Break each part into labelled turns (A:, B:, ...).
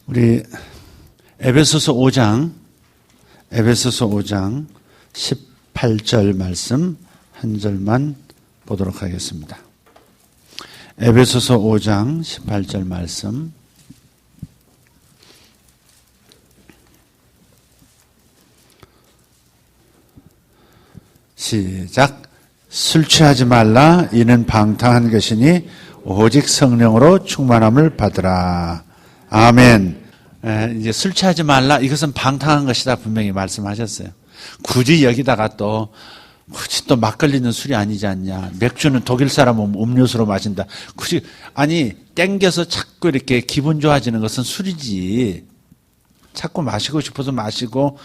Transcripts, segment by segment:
A: 우리 에베소서 5장 18절 말씀 한 절만 보도록 하겠습니다. 에베소서 5장 18절 말씀. 시작. 술 취하지 말라. 이는 방탕한 것이니 오직 성령으로 충만함을 받으라. 아멘. 이제 술 취하지 말라. 이것은 방탕한 것이다. 분명히 말씀하셨어요. 굳이 여기다가 굳이 막걸리는 술이 아니지 않냐. 맥주는 독일 사람은 음료수로 마신다. 굳이, 아니, 땡겨서 자꾸 이렇게 기분 좋아지는 것은 술이지. 자꾸 마시고 싶어서 마시고,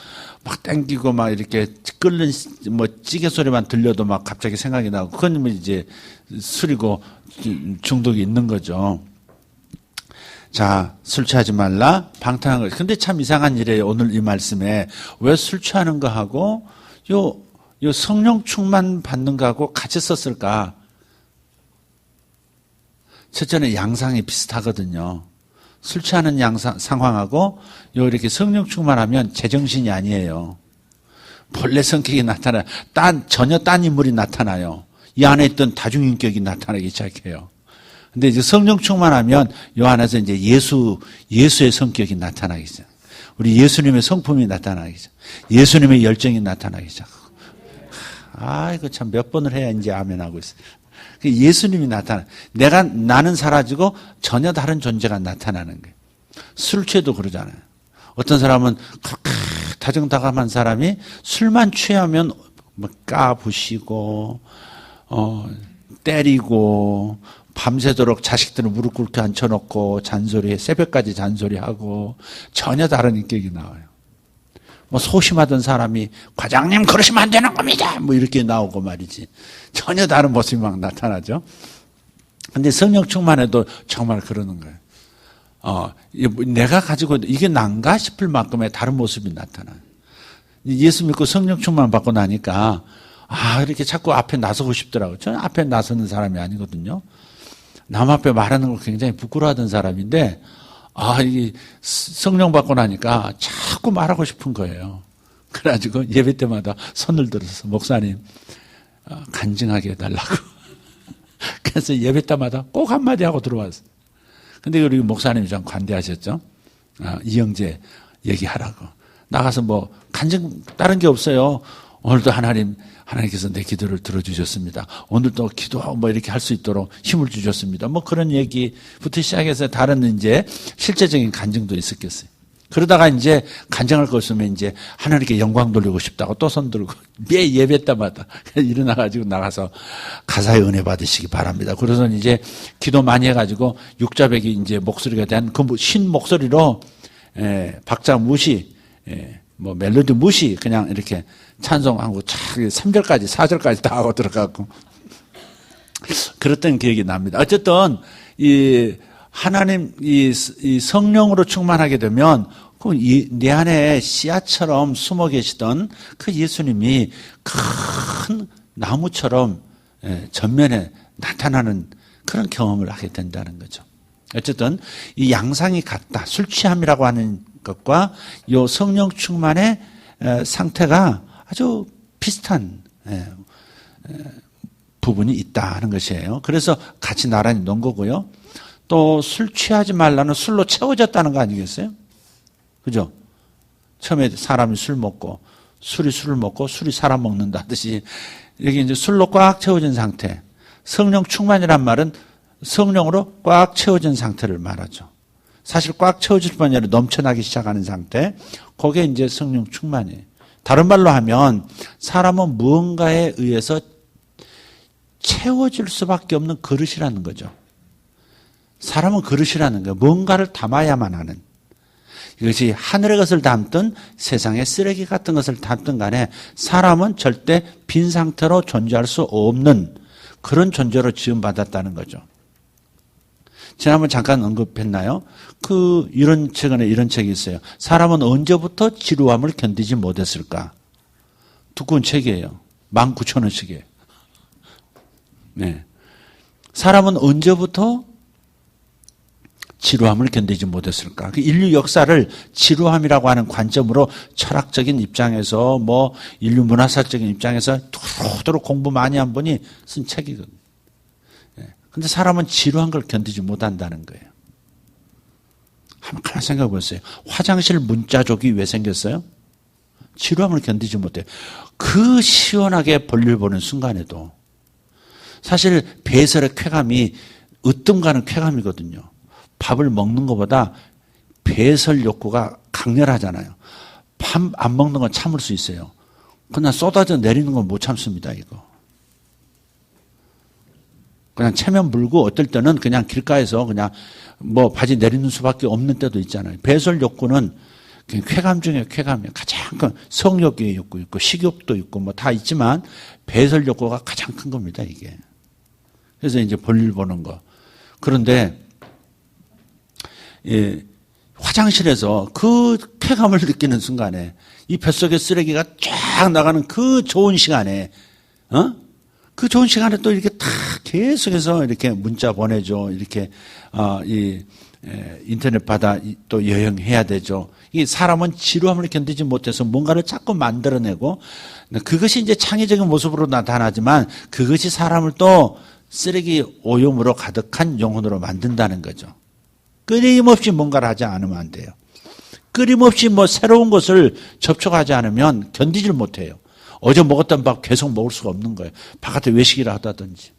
A: 막 땡기고 막 이렇게 끓는 찌개 소리만 들려도 막 갑자기 생각이 나고, 그건 이제 술이고 중독이 있는 거죠. 자, 술 취하지 말라. 방탕한 거. 근데 참 이상한 일이에요. 오늘 이 말씀에. 왜 술 취하는 거하고, 요 성령 충만 받는 거하고 같이 썼을까? 첫째는 양상이 비슷하거든요. 술 취하는 상황하고 이렇게 성령 충만하면 제정신이 아니에요. 본래 성격이 나타나요. 전혀 딴 인물이 나타나요. 이 안에 있던 다중인격이 나타나기 시작해요. 근데 이제 성령 충만하면 이 안에서 이제 예수의 성격이 나타나기 시작. 우리 예수님의 성품이 나타나기 시작. 예수님의 열정이 나타나기 시작. 이거 참 몇 번을 해야 이제 아멘하고 있어요. 예수님이 나타나. 나는 사라지고 전혀 다른 존재가 나타나는 거예요. 술 취해도 그러잖아요. 어떤 사람은 그렇게 다정다감한 사람이 술만 취하면 까부시고, 때리고, 밤새도록 자식들을 무릎 꿇게 앉혀놓고 새벽까지 잔소리하고 전혀 다른 인격이 나와요. 소심하던 사람이 과장님 그러시면 안 되는 겁니다. 이렇게 나오고 말이지. 전혀 다른 모습이 막 나타나죠. 근데 성령 충만해도 정말 그러는 거예요. 내가 가지고 이게 난가 싶을 만큼의 다른 모습이 나타나요. 예수 믿고 성령 충만 받고 나니까 이렇게 자꾸 앞에 나서고 싶더라고요. 저는 앞에 나서는 사람이 아니거든요. 남 앞에 말하는 걸 굉장히 부끄러워하던 사람인데 이 성령 받고 나니까 자꾸 말하고 싶은 거예요. 그래가지고 예배 때마다 손을 들어서 목사님 간증하게 해달라고. 그래서 예배 때마다 꼭 한마디 하고 들어왔어요. 근데 우리 목사님이 좀 관대하셨죠. 이영재 얘기하라고. 나가서 간증 다른 게 없어요. 오늘도 하나님께서 내 기도를 들어주셨습니다. 오늘도 기도하고 이렇게 할 수 있도록 힘을 주셨습니다. 그런 얘기부터 시작해서 다른 이제 실제적인 간증도 있었겠어요. 그러다가 이제 간증할 거 없으면 이제 하나님께 영광 돌리고 싶다고 또 손 들고 매 예배 때마다 일어나가지고 나가서 가사의 은혜 받으시기 바랍니다. 그래서 이제 기도 많이 해가지고 육자백이 이제 목소리가 된 신 목소리로 박자 무시, 멜로디 무시 그냥 이렇게 찬송하고 3절까지 4절까지 다 하고 들어가고 그랬던 기억이 납니다. 어쨌든 하나님 이 성령으로 충만하게 되면 내 안에 씨앗처럼 숨어 계시던 그 예수님이 큰 나무처럼 전면에 나타나는 그런 경험을 하게 된다는 거죠. 어쨌든 이 양상이 같다. 술 취함이라고 하는 것과 이 성령 충만의 상태가 아주 비슷한 부분이 있다는 것이에요. 그래서 같이 나란히 놓은 거고요. 또 술 취하지 말라는 술로 채워졌다는 거 아니겠어요? 그죠? 처음에 사람이 술을 먹고 술이 사람 먹는다 하듯이 여기 이제 술로 꽉 채워진 상태. 성령 충만이란 말은 성령으로 꽉 채워진 상태를 말하죠. 사실 꽉 채워질 뿐 아니라 넘쳐나기 시작하는 상태. 그게 이제 성령 충만이에요. 다른 말로 하면 사람은 무언가에 의해서 채워질 수밖에 없는 그릇이라는 거죠. 사람은 그릇이라는 거예요. 뭔가를 담아야만 하는. 이것이 하늘의 것을 담든 세상의 쓰레기 같은 것을 담든 간에 사람은 절대 빈 상태로 존재할 수 없는 그런 존재로 지음받았다는 거죠. 지난번 잠깐 언급했나요? 최근에 이런 책이 있어요. 사람은 언제부터 지루함을 견디지 못했을까? 두꺼운 책이에요. 19,000원씩이에요. 네. 사람은 언제부터 지루함을 견디지 못했을까? 그 인류 역사를 지루함이라고 하는 관점으로 철학적인 입장에서 뭐 인류 문화사적인 입장에서 도로도로 공부 많이 한 분이 쓴 책이거든요. 근데 사람은 지루한 걸 견디지 못한다는 거예요. 한번 가만 생각해 보세요. 화장실 문자족이 왜 생겼어요? 지루함을 견디지 못해요. 그 시원하게 볼일 보는 순간에도 사실 배설의 쾌감이 으뜸 가는 쾌감이거든요. 밥을 먹는 것보다 배설 욕구가 강렬하잖아요. 밥 안 먹는 건 참을 수 있어요. 그냥 쏟아져 내리는 건 못 참습니다, 이거. 그냥 체면 물고 어떨 때는 그냥 길가에서 그냥 뭐 바지 내리는 수밖에 없는 때도 있잖아요. 배설 욕구는 쾌감 중에 쾌감이에요. 가장 큰 성욕의 욕구 있고 식욕도 있고 뭐 다 있지만 배설 욕구가 가장 큰 겁니다, 이게. 그래서 이제 볼일 보는 거. 그런데 화장실에서 그 쾌감을 느끼는 순간에 이 뱃속의 쓰레기가 쫙 나가는 그 좋은 시간에 그 좋은 시간에 또 이렇게 다 계속해서 이렇게 문자 보내줘. 이렇게, 인터넷 받아 또 여행해야 되죠. 이 사람은 지루함을 견디지 못해서 뭔가를 자꾸 만들어내고 그것이 이제 창의적인 모습으로 나타나지만 그것이 사람을 또 쓰레기 오염으로 가득한 영혼으로 만든다는 거죠. 끊임없이 뭔가를 하지 않으면 안 돼요. 끊임없이 뭐 새로운 것을 접촉하지 않으면 견디질 못해요. 어제 먹었던 밥 계속 먹을 수가 없는 거예요. 바깥에 외식이라 하다든지.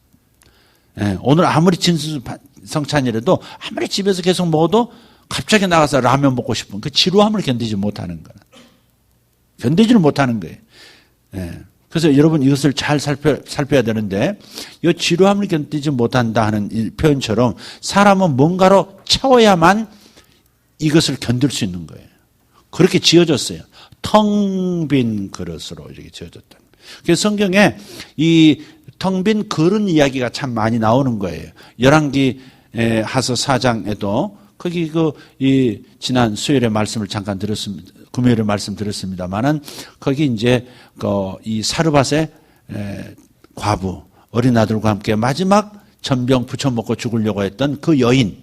A: 오늘 아무리 진수성찬이라도 아무리 집에서 계속 먹어도 갑자기 나가서 라면 먹고 싶은 그 지루함을 견디지 못하는 거예요. 견디지를 못하는 거예요. 그래서 여러분 이것을 잘 살펴야 되는데 이 지루함을 견디지 못한다 하는 이 표현처럼 사람은 뭔가로 채워야만 이것을 견딜 수 있는 거예요. 그렇게 지어졌어요. 텅 빈 그릇으로 이렇게 지어졌다. 그래서 성경에 이 텅 빈 그릇 이야기가 참 많이 나오는 거예요. 열왕기 하서 4장에도 거기 지난 수요일에 말씀을 잠깐 들었습니다. 금요일에 말씀 들었습니다만은 거기 이제 이 사르밧의 과부 어린 아들과 함께 마지막 전병 부쳐먹고 죽으려고 했던 그 여인,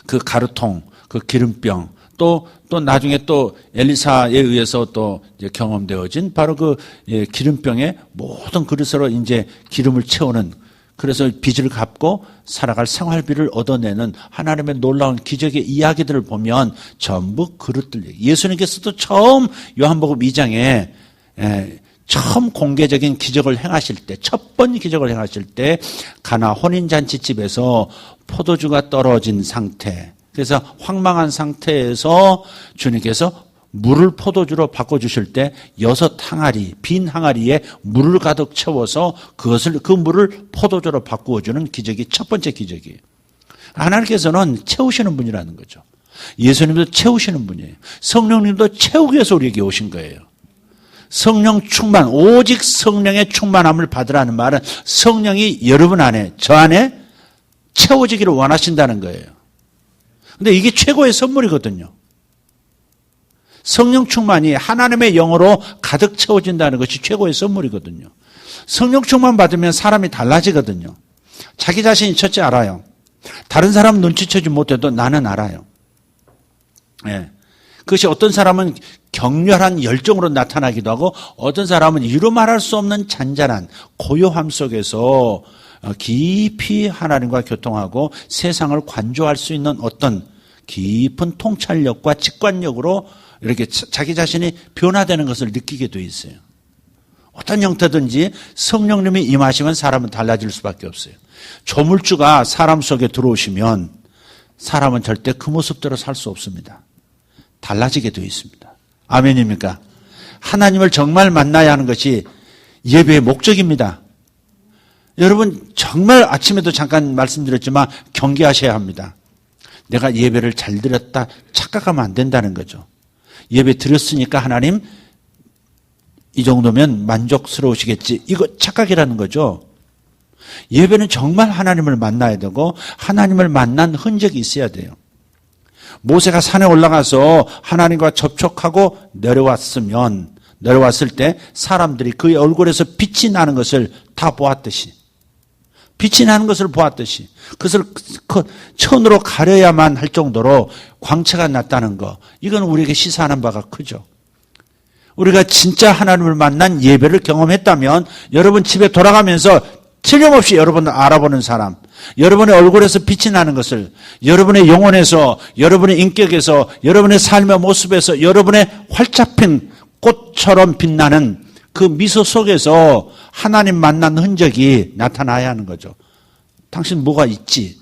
A: 그 가루통, 그 기름병, 또 나중에 또 엘리사에 의해서 또 이제 경험되어진 바로 그 기름병의 모든 그릇으로 이제 기름을 채우는, 그래서 빚을 갚고 살아갈 생활비를 얻어내는 하나님의 놀라운 기적의 이야기들을 보면 전부 그릇들 얘기. 예수님께서도 처음 요한복음 2장에 처음 공개적인 기적을 행하실 때, 첫 번 기적을 행하실 때 가나 혼인잔치집에서 포도주가 떨어진 상태, 그래서 황망한 상태에서 주님께서 물을 포도주로 바꿔주실 때 6항아리, 빈 항아리에 물을 가득 채워서 그 물을 포도주로 바꾸어주는 기적이 첫 번째 기적이에요. 하나님께서는 채우시는 분이라는 거죠. 예수님도 채우시는 분이에요. 성령님도 채우기 위해서 우리에게 오신 거예요. 성령 충만, 오직 성령의 충만함을 받으라는 말은 성령이 여러분 안에, 저 안에 채워지기를 원하신다는 거예요. 근데 이게 최고의 선물이거든요. 성령 충만이 하나님의 영으로 가득 채워진다는 것이 최고의 선물이거든요. 성령 충만 받으면 사람이 달라지거든요. 자기 자신이 첫째 알아요. 다른 사람 눈치채지 못해도 나는 알아요. 그것이 어떤 사람은 격렬한 열정으로 나타나기도 하고 어떤 사람은 이루 말할 수 없는 잔잔한 고요함 속에서 깊이 하나님과 교통하고 세상을 관조할 수 있는 어떤 깊은 통찰력과 직관력으로 이렇게 자기 자신이 변화되는 것을 느끼게 돼 있어요. 어떤 형태든지 성령님이 임하시면 사람은 달라질 수밖에 없어요. 조물주가 사람 속에 들어오시면 사람은 절대 그 모습대로 살 수 없습니다. 달라지게 되어 있습니다. 아멘입니까? 하나님을 정말 만나야 하는 것이 예배의 목적입니다. 여러분 정말 아침에도 잠깐 말씀드렸지만 경계하셔야 합니다. 내가 예배를 잘 드렸다 착각하면 안 된다는 거죠. 예배 드렸으니까 하나님 이 정도면 만족스러우시겠지. 이거 착각이라는 거죠. 예배는 정말 하나님을 만나야 되고 하나님을 만난 흔적이 있어야 돼요. 모세가 산에 올라가서 하나님과 접촉하고 내려왔을 때 사람들이 그의 얼굴에서 빛이 나는 것을 다 보았듯이 빛이 나는 것을 보았듯이 그것을 천으로 가려야만 할 정도로 광채가 났다는 거, 이건 우리에게 시사하는 바가 크죠. 우리가 진짜 하나님을 만난 예배를 경험했다면 여러분 집에 돌아가면서 틀림없이 여러분을 알아보는 사람, 여러분의 얼굴에서 빛이 나는 것을, 여러분의 영혼에서, 여러분의 인격에서, 여러분의 삶의 모습에서, 여러분의 활짝 핀 꽃처럼 빛나는 그 미소 속에서 하나님 만난 흔적이 나타나야 하는 거죠. 당신 뭐가 있지?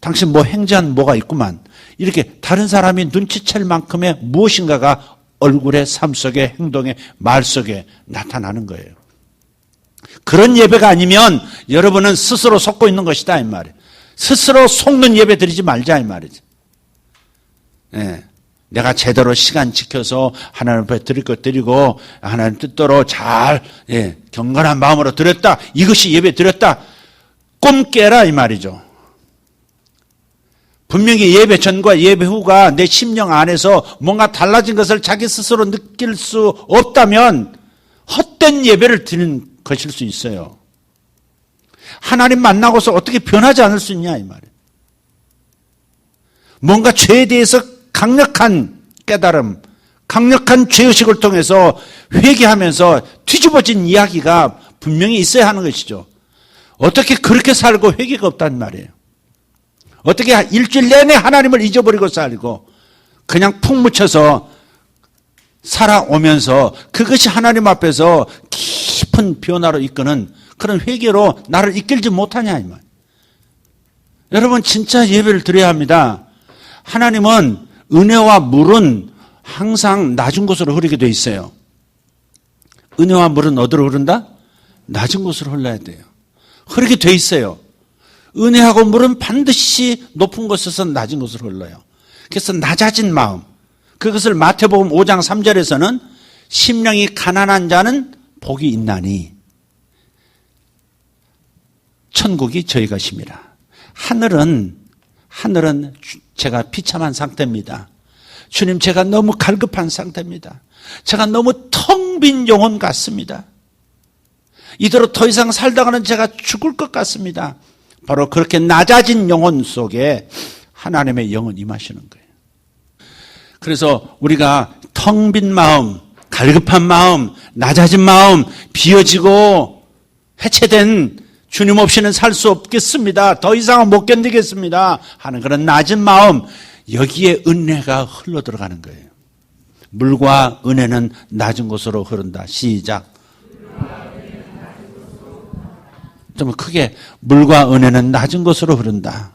A: 당신 뭐 행전 뭐가 있구만. 이렇게 다른 사람이 눈치챌 만큼의 무엇인가가 얼굴에, 삶 속에, 행동에, 말 속에 나타나는 거예요. 그런 예배가 아니면 여러분은 스스로 속고 있는 것이다 이 말이에요. 스스로 속는 예배 드리지 말자 이 말이죠. 네. 내가 제대로 시간 지켜서 하나님 앞에 드릴 것 드리고 하나님 뜻대로 잘 경건한 마음으로 드렸다. 이것이 예배 드렸다. 꿈 깨라 이 말이죠. 분명히 예배 전과 예배 후가 내 심령 안에서 뭔가 달라진 것을 자기 스스로 느낄 수 없다면 헛된 예배를 드리는 것일 수 있어요. 하나님 만나고서 어떻게 변하지 않을 수 있냐 이 말이에요. 뭔가 죄에 대해서 강력한 깨달음, 강력한 죄의식을 통해서 회개하면서 뒤집어진 이야기가 분명히 있어야 하는 것이죠. 어떻게 그렇게 살고 회개가 없단 말이에요. 어떻게 일주일 내내 하나님을 잊어버리고 살고 그냥 푹 묻혀서 살아오면서 그것이 하나님 앞에서 깊은 변화로 이끄는 그런 회개로 나를 이끌지 못하냐 이 말. 여러분 진짜 예배를 드려야 합니다. 하나님은 은혜와 물은 항상 낮은 곳으로 흐르게 돼 있어요. 은혜와 물은 어디로 흐른다? 낮은 곳으로 흘러야 돼요. 흐르게 돼 있어요. 은혜하고 물은 반드시 높은 곳에서 낮은 곳으로 흘러요. 그래서 낮아진 마음, 그것을 마태복음 5장 3절에서는 심령이 가난한 자는 복이 있나니 천국이 저희 것입니다. 하늘은 제가 비참한 상태입니다. 주님, 제가 너무 갈급한 상태입니다. 제가 너무 텅 빈 영혼 같습니다. 이대로 더 이상 살다가는 제가 죽을 것 같습니다. 바로 그렇게 낮아진 영혼 속에 하나님의 영은 임하시는 거예요. 그래서 우리가 텅 빈 마음, 갈급한 마음, 낮아진 마음, 비어지고 해체된 주님 없이는 살 수 없겠습니다. 더 이상은 못 견디겠습니다. 하는 그런 낮은 마음, 여기에 은혜가 흘러 들어가는 거예요. 물과 은혜는 낮은 곳으로 흐른다. 시작. 좀 크게, 물과 은혜는 낮은 곳으로 흐른다.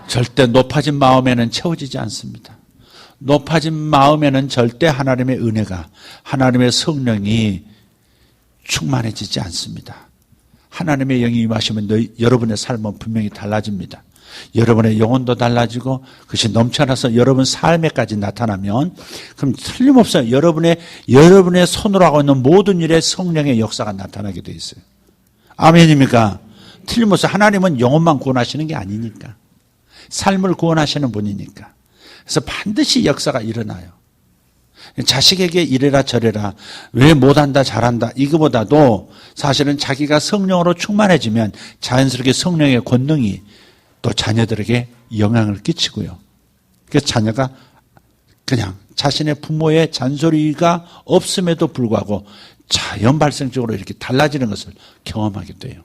A: 절대 높아진 마음에는 채워지지 않습니다. 높아진 마음에는 절대 하나님의 은혜가, 하나님의 성령이 충만해지지 않습니다. 하나님의 영이 임하시면 여러분의 삶은 분명히 달라집니다. 여러분의 영혼도 달라지고 그것이 넘쳐나서 여러분 삶에까지 나타나면 그럼 틀림없어요. 여러분의 손으로 하고 있는 모든 일에 성령의 역사가 나타나게 돼 있어요. 아멘입니까? 틀림없어요. 하나님은 영혼만 구원하시는 게 아니니까. 삶을 구원하시는 분이니까. 그래서 반드시 역사가 일어나요. 자식에게 이래라 저래라, 왜 못한다 잘한다, 이거보다도 사실은 자기가 성령으로 충만해지면 자연스럽게 성령의 권능이 또 자녀들에게 영향을 끼치고요. 그래서 자녀가 그냥 자신의 부모의 잔소리가 없음에도 불구하고 자연 발생적으로 이렇게 달라지는 것을 경험하게 돼요.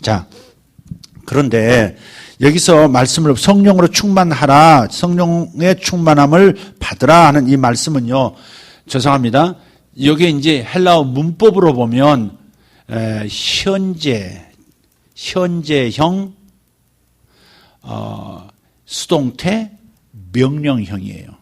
A: 자, 그런데 여기서 말씀을 성령으로 충만하라, 성령의 충만함을 받으라 하는 이 말씀은요, 죄송합니다. 여기 이제 헬라어 문법으로 보면 현재형, 수동태, 명령형이에요.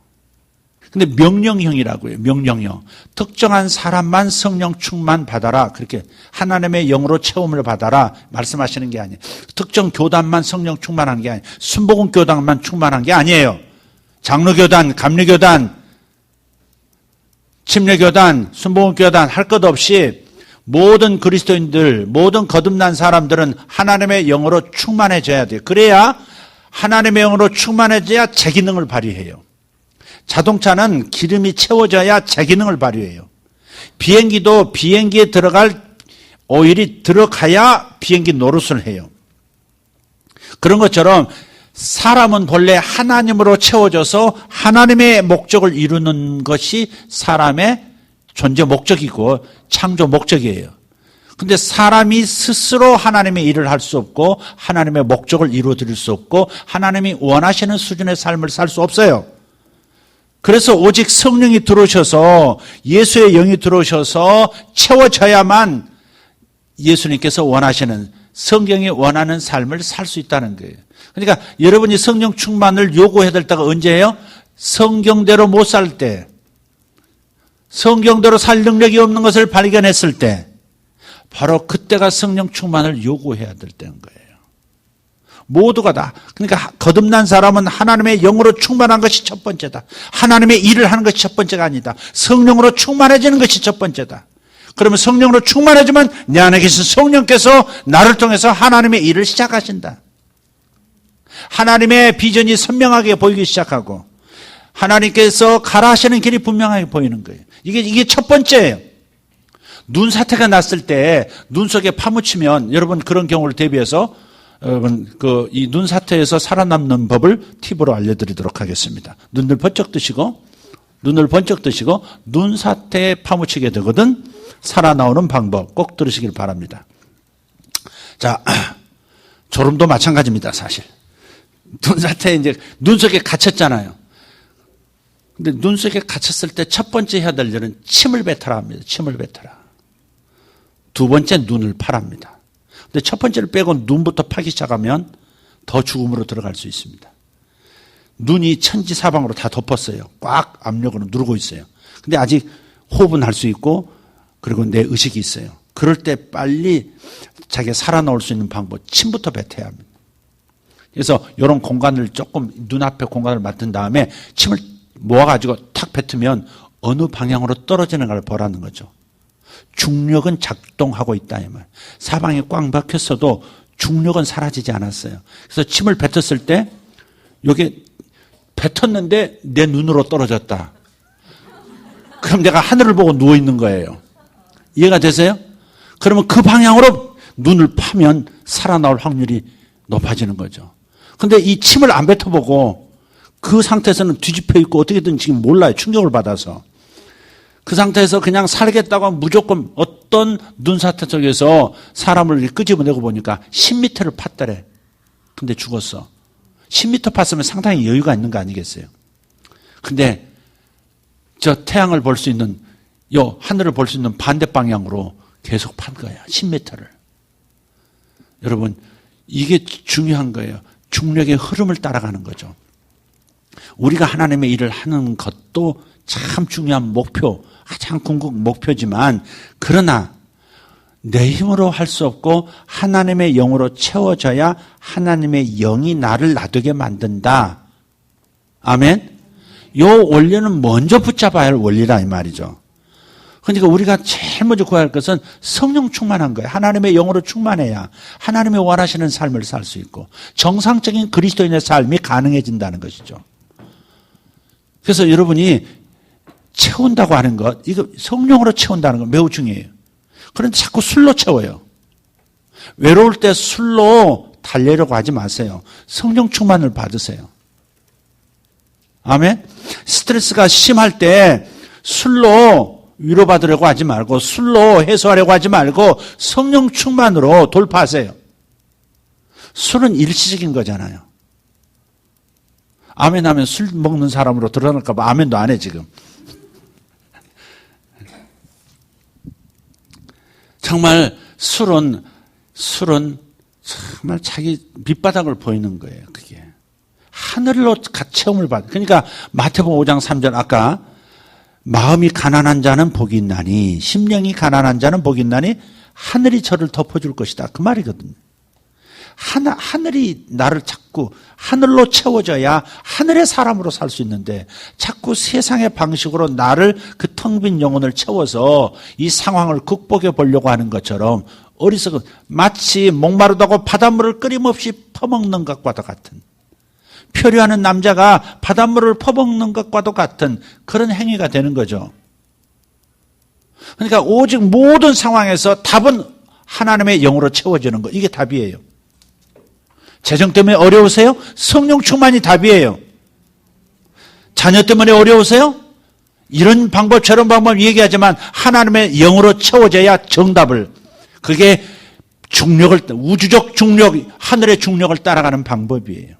A: 근데 명령형이라고요. 명령형. 특정한 사람만 성령 충만 받아라. 그렇게 하나님의 영으로 체험을 받아라. 말씀하시는 게 아니에요. 특정 교단만 성령 충만한 게 아니에요. 순복음 교단만 충만한 게 아니에요. 장로교단, 감리교단, 침례교단, 순복음 교단 할 것 없이 모든 그리스도인들, 모든 거듭난 사람들은 하나님의 영으로 충만해져야 돼요. 그래야 하나님의 영으로 충만해져야 제 기능을 발휘해요. 자동차는 기름이 채워져야 제 기능을 발휘해요. 비행기도 비행기에 들어갈 오일이 들어가야 비행기 노릇을 해요. 그런 것처럼 사람은 본래 하나님으로 채워져서 하나님의 목적을 이루는 것이 사람의 존재 목적이고 창조 목적이에요. 근데 사람이 스스로 하나님의 일을 할 수 없고 하나님의 목적을 이루어드릴 수 없고 하나님이 원하시는 수준의 삶을 살 수 없어요. 그래서 오직 성령이 들어오셔서 예수의 영이 들어오셔서 채워져야만 예수님께서 원하시는 성경이 원하는 삶을 살 수 있다는 거예요. 그러니까 여러분이 성령 충만을 요구해야 될 때가 언제예요? 성경대로 못 살 때, 성경대로 살 능력이 없는 것을 발견했을 때, 바로 그때가 성령 충만을 요구해야 될 때인 거예요. 모두가 다. 그러니까 거듭난 사람은 하나님의 영으로 충만한 것이 첫 번째다. 하나님의 일을 하는 것이 첫 번째가 아니다. 성령으로 충만해지는 것이 첫 번째다. 그러면 성령으로 충만해지면 내 안에 계신 성령께서 나를 통해서 하나님의 일을 시작하신다. 하나님의 비전이 선명하게 보이기 시작하고 하나님께서 가라 하시는 길이 분명하게 보이는 거예요. 이게 첫 번째예요. 눈 사태가 났을 때 눈 속에 파묻히면 여러분 그런 경우를 대비해서 여러분 이 눈 사태에서 살아남는 법을 팁으로 알려드리도록 하겠습니다. 눈을 번쩍 뜨시고 눈 사태에 파묻히게 되거든 살아나오는 방법 꼭 들으시길 바랍니다. 자, 졸음도 마찬가지입니다, 사실. 눈 사태에 이제 눈 속에 갇혔잖아요. 근데 눈 속에 갇혔을 때 첫 번째 해야 될 일은 침을 뱉어라 합니다. 침을 뱉어라. 두 번째 눈을 파랍니다. 근데 첫 번째를 빼고 눈부터 파기 시작하면 더 죽음으로 들어갈 수 있습니다. 눈이 천지사방으로 다 덮었어요. 꽉 압력으로 누르고 있어요. 근데 아직 호흡은 할 수 있고 그리고 내 의식이 있어요. 그럴 때 빨리 자기가 살아나올 수 있는 방법, 침부터 뱉어야 합니다. 그래서 이런 공간을 조금 눈앞에 공간을 맡은 다음에 침을 모아가지고 탁 뱉으면 어느 방향으로 떨어지는 걸 보라는 거죠. 중력은 작동하고 있다 이 말. 사방에 꽉 막혔어도 중력은 사라지지 않았어요. 그래서 침을 뱉었을 때 이게 뱉었는데 내 눈으로 떨어졌다. 그럼 내가 하늘을 보고 누워 있는 거예요. 이해가 되세요? 그러면 그 방향으로 눈을 파면 살아나올 확률이 높아지는 거죠. 근데 이 침을 안 뱉어보고 그 상태에서는 뒤집혀 있고 어떻게든 지금 몰라요. 충격을 받아서. 그 상태에서 그냥 살겠다고 하면 무조건 어떤 눈사태 속에서 사람을 끄집어내고 보니까 10m를 팠더래. 근데 죽었어. 10m 팠으면 상당히 여유가 있는 거 아니겠어요? 근데 저 태양을 볼 수 있는 하늘을 볼 수 있는 반대 방향으로 계속 판 거야. 10m를. 여러분 이게 중요한 거예요. 중력의 흐름을 따라가는 거죠. 우리가 하나님의 일을 하는 것도 참 중요한 목표, 가장 궁극 목표지만 그러나 내 힘으로 할 수 없고 하나님의 영으로 채워져야 하나님의 영이 나를 놔두게 만든다. 아멘? 이 원리는 먼저 붙잡아야 할 원리라 이 말이죠. 그러니까 우리가 제일 먼저 구해야 할 것은 성령 충만한 거예요. 하나님의 영으로 충만해야 하나님의 원하시는 삶을 살 수 있고 정상적인 그리스도인의 삶이 가능해진다는 것이죠. 그래서 여러분이 채운다고 하는 것, 이거 성령으로 채운다는 건 매우 중요해요. 그런데 자꾸 술로 채워요. 외로울 때 술로 달래려고 하지 마세요. 성령 충만을 받으세요. 아멘? 스트레스가 심할 때 술로 위로받으려고 하지 말고 술로 해소하려고 하지 말고 성령 충만으로 돌파하세요. 술은 일시적인 거잖아요. 아멘 하면 술 먹는 사람으로 드러날까 봐 아멘도 안 해 지금. 정말 술은 정말 자기 밑바닥을 보이는 거예요. 그게 하늘로 체험을 받아. 그러니까 마태복음 5장 3절 아까 마음이 가난한 자는 복이 있나니 심령이 가난한 자는 복이 있나니 하늘이 저를 덮어줄 것이다. 그 말이거든요. 하늘이 나를 자꾸 하늘로 채워져야 하늘의 사람으로 살 수 있는데 자꾸 세상의 방식으로 나를 그 텅 빈 영혼을 채워서 이 상황을 극복해 보려고 하는 것처럼 어리석은 마치 목마르다고 바닷물을 끊임없이 퍼먹는 것과도 같은 표류하는 남자가 바닷물을 퍼먹는 것과도 같은 그런 행위가 되는 거죠. 그러니까 오직 모든 상황에서 답은 하나님의 영으로 채워지는 것. 이게 답이에요. 재정 때문에 어려우세요? 성령 충만이 답이에요. 자녀 때문에 어려우세요? 이런 방법 저런 방법 얘기하지만 하나님의 영으로 채워져야 정답을, 그게 중력을, 우주적 중력, 하늘의 중력을 따라가는 방법이에요.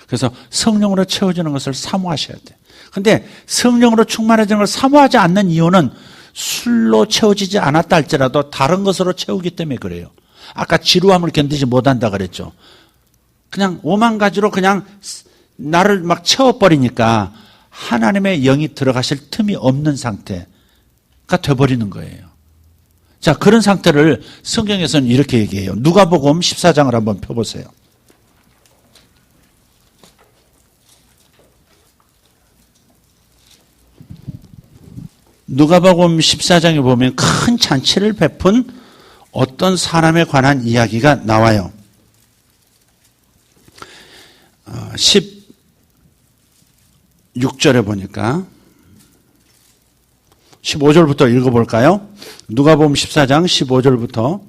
A: 그래서 성령으로 채워지는 것을 사모하셔야 돼요. 근데 성령으로 충만해지는 걸 사모하지 않는 이유는 술로 채워지지 않았다 할지라도 다른 것으로 채우기 때문에 그래요. 아까 지루함을 견디지 못한다 그랬죠. 그냥 오만 가지로 그냥 나를 막 채워버리니까 하나님의 영이 들어가실 틈이 없는 상태가 돼버리는 거예요. 자, 그런 상태를 성경에서는 이렇게 얘기해요. 누가복음 14장을 한번 펴보세요. 누가복음 14장에 보면 큰 잔치를 베푼 어떤 사람에 관한 이야기가 나와요. 16절에 보니까 15절부터 읽어볼까요? 누가복음 14장 15절부터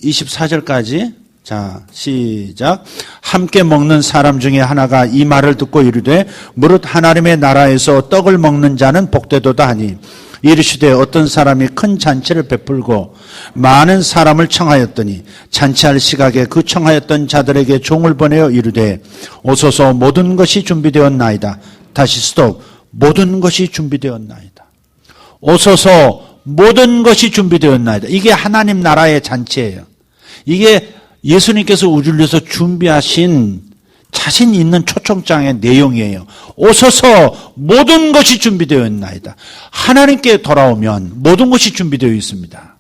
A: 24절까지. 자, 시작. 함께 먹는 사람 중에 하나가 이 말을 듣고 이르되 무릇 하나님의 나라에서 떡을 먹는 자는 복되도다 하니 이르시되 어떤 사람이 큰 잔치를 베풀고 많은 사람을 청하였더니 잔치할 시각에 그 청하였던 자들에게 종을 보내어 이르되 오소서 모든 것이 준비되었나이다. 다시 스톱. 모든 것이 준비되었나이다. 오소서 모든 것이 준비되었나이다. 이게 하나님 나라의 잔치예요. 이게 예수님께서 우주를 위해서 준비하신 자신 있는 초청장의 내용이에요. 오소서 모든 것이 준비되었나이다. 하나님께 돌아오면 모든 것이 준비되어 있습니다.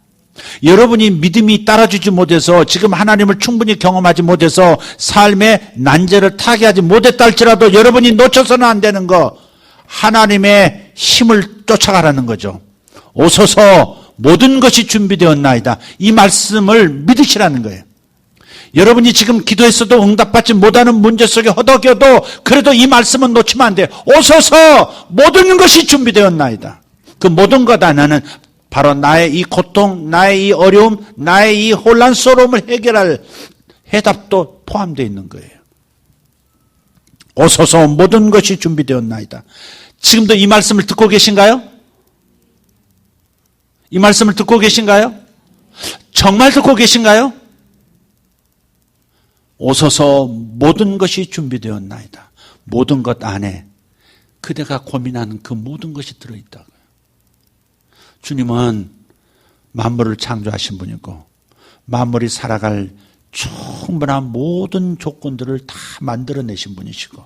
A: 여러분이 믿음이 따라주지 못해서 지금 하나님을 충분히 경험하지 못해서 삶의 난제를 타개하지 못했다 할지라도 여러분이 놓쳐서는 안 되는 거, 하나님의 힘을 쫓아가라는 거죠. 오소서 모든 것이 준비되었나이다. 이 말씀을 믿으시라는 거예요. 여러분이 지금 기도했어도 응답받지 못하는 문제 속에 허덕여도 그래도 이 말씀은 놓치면 안 돼요. 오소서 모든 것이 준비되었나이다. 그 모든 것 하나는 바로 나의 이 고통, 나의 이 어려움, 나의 이 혼란스러움을 해결할 해답도 포함되어 있는 거예요. 오소서 모든 것이 준비되었나이다. 지금도 이 말씀을 듣고 계신가요? 이 말씀을 듣고 계신가요? 정말 듣고 계신가요? 오소서 모든 것이 준비되었나이다. 모든 것 안에 그대가 고민하는 그 모든 것이 들어있다고요. 주님은 만물을 창조하신 분이고 만물이 살아갈 충분한 모든 조건들을 다 만들어내신 분이시고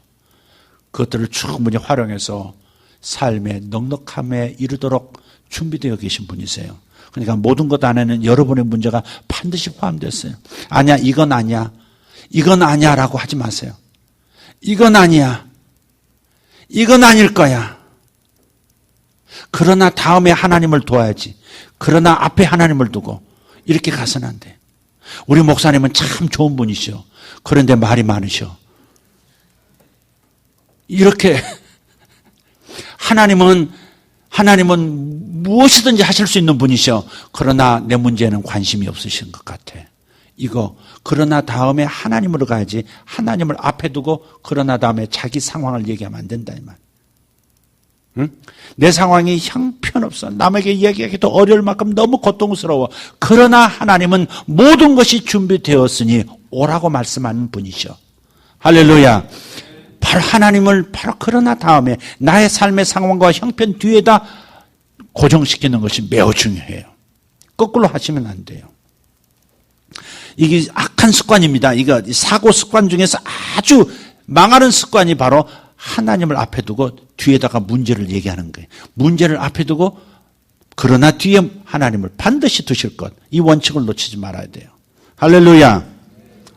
A: 그것들을 충분히 활용해서 삶의 넉넉함에 이르도록 준비되어 계신 분이세요. 그러니까 모든 것 안에는 여러분의 문제가 반드시 포함됐어요. 아니야, 이건 아니야. 이건 아니야 라고 하지 마세요. 이건 아니야. 이건 아닐 거야. 그러나 다음에 하나님을 도와야지. 그러나 앞에 하나님을 두고 이렇게 가서는 안 돼. 우리 목사님은 참 좋은 분이시오. 그런데 말이 많으셔. 이렇게 하나님은 무엇이든지 하실 수 있는 분이셔. 그러나 내 문제는 관심이 없으신 것 같아. 이거 그러나 다음에 하나님으로 가야지. 하나님을 앞에 두고 그러나 다음에 자기 상황을 얘기하면 안 된다 이 말. 응? 내 상황이 형편없어. 남에게 이야기하기도 어려울 만큼 너무 고통스러워. 그러나 하나님은 모든 것이 준비되었으니 오라고 말씀하는 분이셔. 할렐루야. 바로 하나님을 바로 그러나 다음에 나의 삶의 상황과 형편 뒤에다 고정시키는 것이 매우 중요해요. 거꾸로 하시면 안 돼요. 이게 악한 습관입니다. 이거 사고 습관 중에서 아주 망하는 습관이 바로 하나님을 앞에 두고 뒤에다가 문제를 얘기하는 거예요. 문제를 앞에 두고 그러나 뒤에 하나님을 반드시 두실 것. 이 원칙을 놓치지 말아야 돼요. 할렐루야.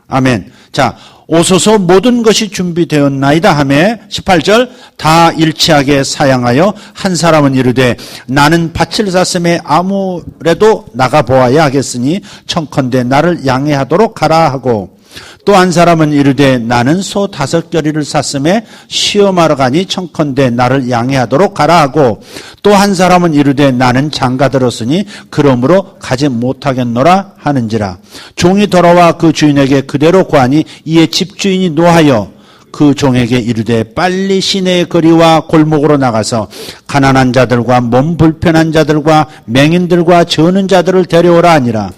A: 아멘. 자, 오소서 모든 것이 준비되었나이다 하매 18절 다 일치하게 사양하여 한 사람은 이르되 나는 밭을 샀음에 아무래도 나가보아야 하겠으니 청컨대 나를 양해하도록 하라 하고 또 한 사람은 이르되 나는 소 5겨리를 샀음에 시험하러 가니 청컨대 나를 양해하도록 가라 하고, 또 한 사람은 이르되 나는 장가들었으니 그러므로 가지 못하겠노라 하는지라. 종이 돌아와 그 주인에게 그대로 구하니 이에 집주인이 노하여 그 종에게 이르되 빨리 시내의 거리와 골목으로 나가서 가난한 자들과 몸 불편한 자들과 맹인들과 저는 자들을 데려오라 하니라.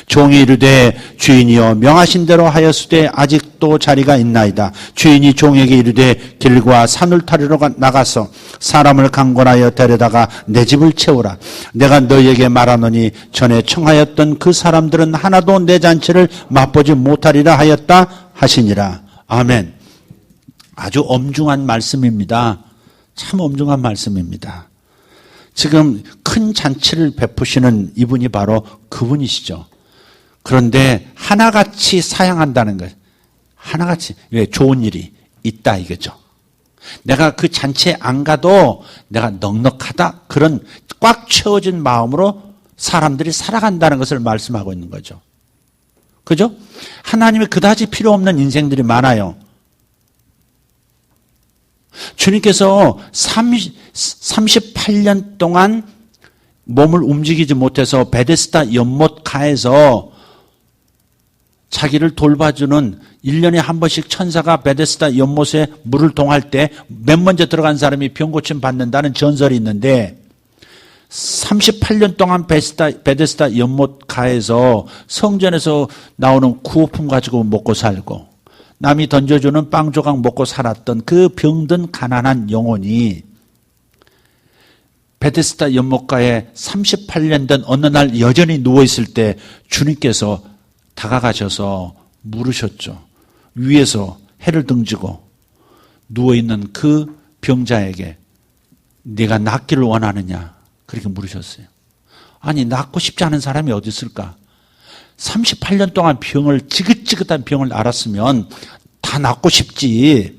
A: 종이 이르되 주인이여 명하신 대로 하였으되 아직도 자리가 있나이다. 주인이 종에게 이르되 길과 산을 타리러 나가서 사람을 강권하여 데려다가 내 집을 채우라. 내가 너희에게 말하노니 전에 청하였던 그 사람들은 하나도 내 잔치를 맛보지 못하리라 하였다 하시니라. 아멘. 아주 엄중한 말씀입니다. 참 엄중한 말씀입니다. 지금 큰 잔치를 베푸시는 이분이 바로 그분이시죠. 그런데 하나같이 사양한다는 거예요. 하나같이. 왜? 좋은 일이 있다 이거죠. 내가 그 잔치에 안 가도 내가 넉넉하다. 그런 꽉 채워진 마음으로 사람들이 살아간다는 것을 말씀하고 있는 거죠. 그죠? 하나님이 그다지 필요 없는 인생들이 많아요. 주님께서 38년 동안 몸을 움직이지 못해서 베데스다 연못가에서 자기를 돌봐주는 1년에 한 번씩 천사가 베데스다 연못에 물을 동할 때 맨 먼저 들어간 사람이 병고침 받는다는 전설이 있는데 38년 동안 베데스다 연못가에서 성전에서 나오는 구호품 가지고 먹고 살고 남이 던져주는 빵 조각 먹고 살았던 그 병든 가난한 영혼이 베데스다 연못가에 38년 된 어느 날 여전히 누워있을 때 주님께서 다가가셔서 물으셨죠. 위에서 해를 등지고 누워있는 그 병자에게 네가 낫기를 원하느냐 그렇게 물으셨어요. 아니 낫고 싶지 않은 사람이 어디 있을까? 38년 동안 지긋지긋한 병을 앓았으면 다 낫고 싶지.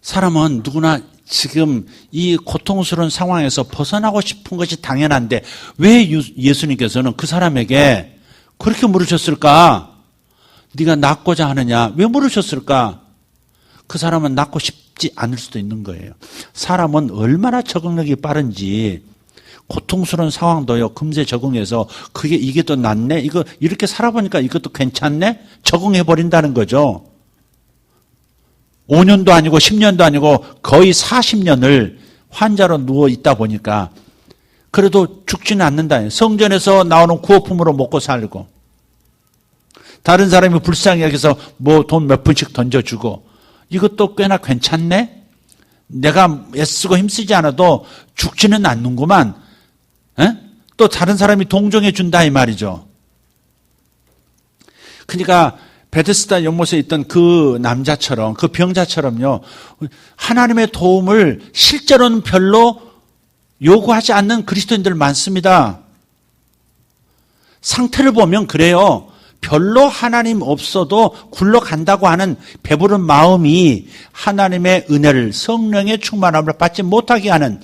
A: 사람은 누구나 지금 이 고통스러운 상황에서 벗어나고 싶은 것이 당연한데 왜 예수님께서는 그 사람에게 그렇게 물으셨을까? 네가 낫고자 하느냐? 왜 물으셨을까? 그 사람은 낫고 싶지 않을 수도 있는 거예요. 사람은 얼마나 적응력이 빠른지 고통스러운 상황도요, 금세 적응해서, 이게 더 낫네? 이거, 이렇게 살아보니까 이것도 괜찮네? 적응해버린다는 거죠. 5년도 아니고 10년도 아니고 거의 40년을 환자로 누워있다 보니까, 그래도 죽지는 않는다. 성전에서 나오는 구호품으로 먹고 살고, 다른 사람이 불쌍히 여기서 뭐 돈 몇 푼씩 던져주고, 이것도 꽤나 괜찮네? 내가 애쓰고 힘쓰지 않아도 죽지는 않는구만. 또 다른 사람이 동정해 준다 이 말이죠. 그러니까 베데스다 연못에 있던 그 남자처럼 그 병자처럼요. 하나님의 도움을 실제로는 별로 요구하지 않는 그리스도인들 많습니다. 상태를 보면 그래요. 별로 하나님 없어도 굴러간다고 하는 배부른 마음이 하나님의 은혜를 성령의 충만함을 받지 못하게 하는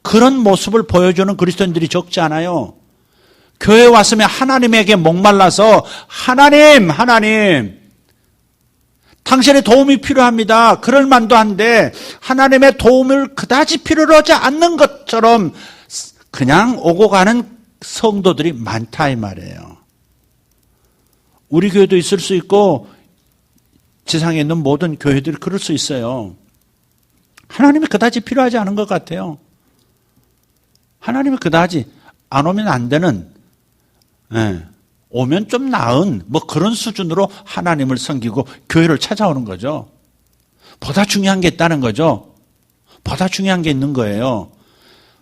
A: 그런 모습을 보여주는 그리스도인들이 적지 않아요. 교회에 왔으면 하나님에게 목말라서 하나님 당신의 도움이 필요합니다. 그럴 만도 한데 하나님의 도움을 그다지 필요로 하지 않는 것처럼 그냥 오고 가는 성도들이 많다 이 말이에요. 우리 교회도 있을 수 있고 지상에 있는 모든 교회들이 그럴 수 있어요. 하나님이 그다지 필요하지 않은 것 같아요. 하나님이 그다지 안 오면 안 되는, 오면 좀 나은 뭐 그런 수준으로 하나님을 섬기고 교회를 찾아오는 거죠. 보다 중요한 게 있다는 거죠. 보다 중요한 게 있는 거예요.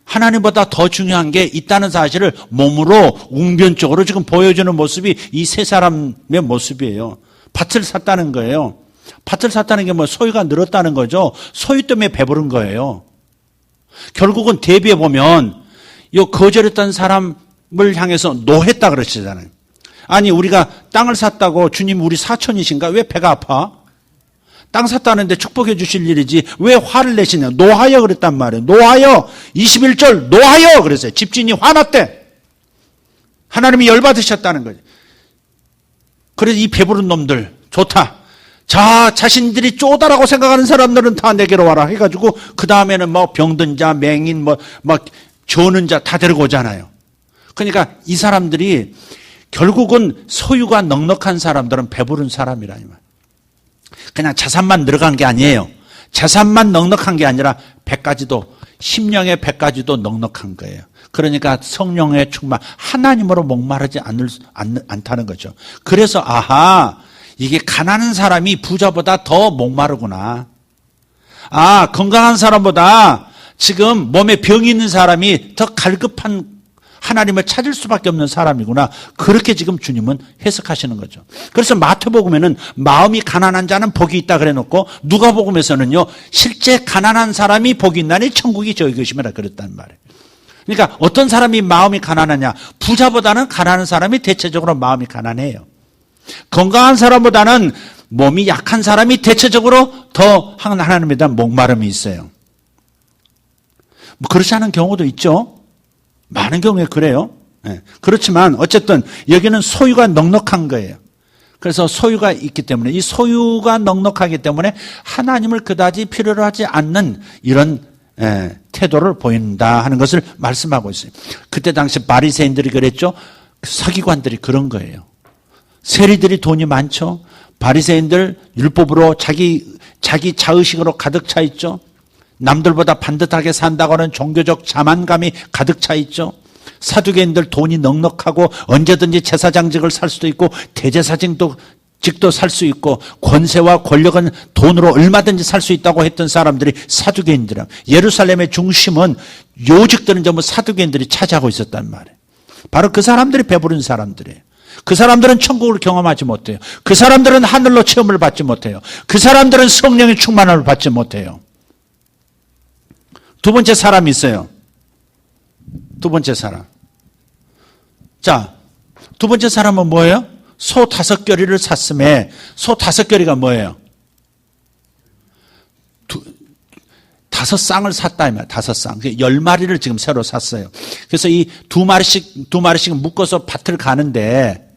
A: 하나님보다 더 중요한 게 있다는 사실을 몸으로 웅변적으로 지금 보여주는 모습이 이 세 사람의 모습이에요. 밭을 샀다는 거예요. 밭을 샀다는 게 뭐 소유가 늘었다는 거죠. 소유 때문에 배부른 거예요. 결국은 대비해 보면 요 거절했던 사람을 향해서 노했다 그러시잖아요. 아니 우리가 땅을 샀다고 주님 우리 사촌이신가? 왜 배가 아파? 땅 샀다는데 축복해 주실 일이지 왜 화를 내시냐? 노하여 그랬단 말이에요. 노하여 21절 노하여 그랬어요. 집주인이 화났대. 하나님이 열받으셨다는 거죠. 그래서 이 배부른 놈들 좋다. 자, 자신들이 쪼다라고 생각하는 사람들은 다 내게로 와라 해가지고 그 다음에는 뭐 병든 자, 맹인, 막 저는 자 다 데리고 오잖아요. 그러니까 이 사람들이 결국은 소유가 넉넉한 사람들은 배부른 사람이라 이 말. 그냥 재산만 늘어간 게 아니에요. 재산만 넉넉한 게 아니라 100가지도, 심령의 100가지도 넉넉한 거예요. 그러니까 성령의 충만, 하나님으로 목마르지 않다는 거죠. 그래서 아하, 이게 가난한 사람이 부자보다 더 목마르구나. 아, 건강한 사람보다 지금 몸에 병이 있는 사람이 더 갈급한 하나님을 찾을 수밖에 없는 사람이구나. 그렇게 지금 주님은 해석하시는 거죠. 그래서 마태복음에는 마음이 가난한 자는 복이 있다 그래 놓고 누가복음에서는요, 실제 가난한 사람이 복이 있나니 천국이 저희 것이라 그랬단 말이에요. 그러니까 어떤 사람이 마음이 가난하냐? 부자보다는 가난한 사람이 대체적으로 마음이 가난해요. 건강한 사람보다는 몸이 약한 사람이 대체적으로 더 하나님에 대한 목마름이 있어요. 뭐 그렇지 않은 경우도 있죠. 많은 경우에 그래요. 네. 그렇지만 어쨌든 여기는 소유가 넉넉한 거예요. 그래서 소유가 있기 때문에, 이 소유가 넉넉하기 때문에 하나님을 그다지 필요로 하지 않는 이런 태도를 보인다 하는 것을 말씀하고 있어요. 그때 당시 바리새인들이 그랬죠. 서기관들이 그런 거예요. 세리들이 돈이 많죠. 바리새인들 율법으로 자기 자의식으로 가득 차 있죠. 남들보다 반듯하게 산다고 하는 종교적 자만감이 가득 차 있죠. 사두개인들 돈이 넉넉하고 언제든지 제사장직을 살 수도 있고 대제사직도 살 수 있고 권세와 권력은 돈으로 얼마든지 살 수 있다고 했던 사람들이 사두개인들이야. 예루살렘의 중심은 요직들은 전부 사두개인들이 차지하고 있었단 말이에요. 바로 그 사람들이 배부른 사람들이에요. 그 사람들은 천국을 경험하지 못해요. 그 사람들은 하늘로 체험을 받지 못해요. 그 사람들은 성령의 충만함을 받지 못해요. 두 번째 사람이 있어요. 두 번째 사람. 자, 두 번째 사람은 뭐예요? 소 5겨리를 샀음에, 소 5겨리가 뭐예요? 5쌍을 샀다, 이 말. 5쌍. 10마리를 지금 새로 샀어요. 그래서 이 2마리씩 묶어서 밭을 가는데